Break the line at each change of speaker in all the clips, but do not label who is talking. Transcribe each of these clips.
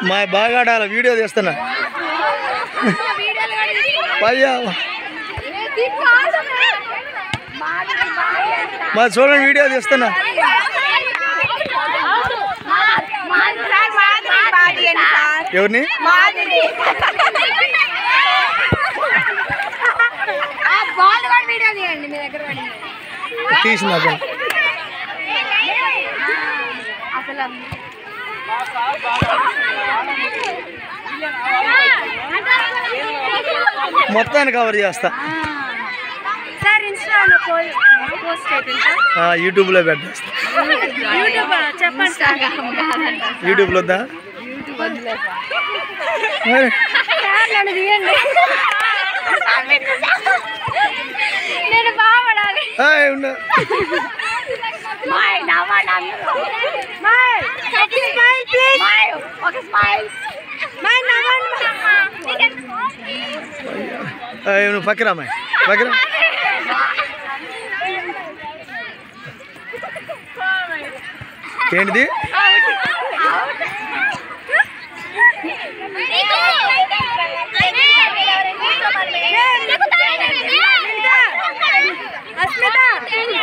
మా బాగా ఆడాలి వీడియో తీస్తున్నా పయ్యా మా చూడండి వీడియో తీస్తున్నా ఎవరిని తీసిన మొత్తాన్ని కవర్ చేస్తా యూట్యూబ్లో పెట్టేస్తా యూట్యూబ్లో వద్దా
నేను బాగుపడాలి
నువ్వు పక్కరా అమ్మాయి పక్కరా ఏంటిది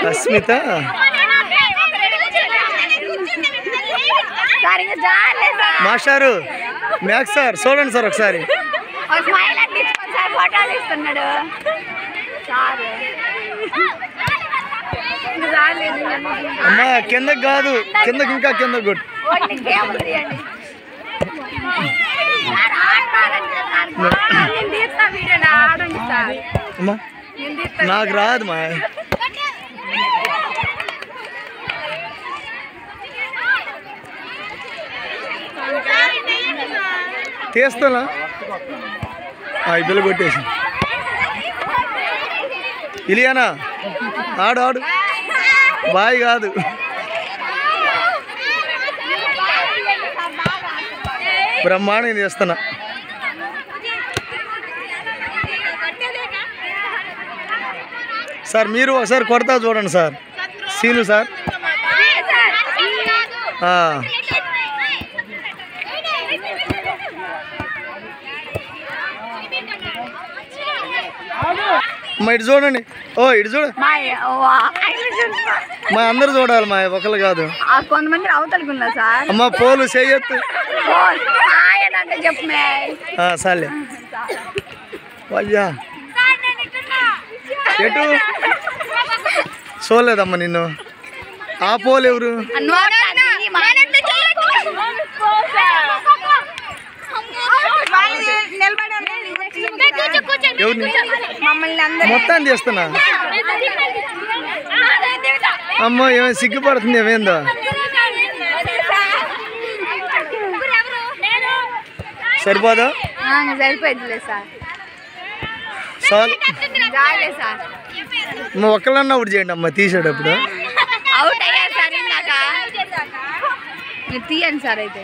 అస్మిత మాస్టారు మ్యాక్స్ సార్ చూడండి సార్ ఒకసారి అమ్మా కిందకి కాదు కిందకి ఇంకా కిందకి కొట్టు అమ్మా నాకు రాదు మా తీస్తానా ఈ బిల్లు కొట్టేసి ఇలియానా ఆడు ఆడు బాయ్ కాదు బ్రహ్మాండంగా చేస్తున్నా సార్ మీరు ఒకసారి కొడతా చూడండి సార్ సీను సార్ మా ఇటు చూడండి ఓ ఇటు చూడ మా అందరు చూడాలి మా ఒకళ్ళు కాదు
కొంతమంది అవతలుకున్నా సార్
అమ్మ పోలు చేయొద్దు
చెప్పు
సార్లే అయ్యా ఎటు చూడలేదమ్మా నిన్ను ఆ పోలు ఎవరు మొత్తాన్ని చేస్తున్నా అమ్మో ఏమైనా సిగ్గుపడుతుంది ఏమైందో సరిపోదా
సరిపోయిందిలే సార్
చాలు
సార్
మా ఒక్కళ్ళన్నా ఒకటి చేయండి అమ్మ తీసేటప్పుడు
అవుట్ అయ్యారు సార్ ఇందాక మీరు తీయండి సార్ అయితే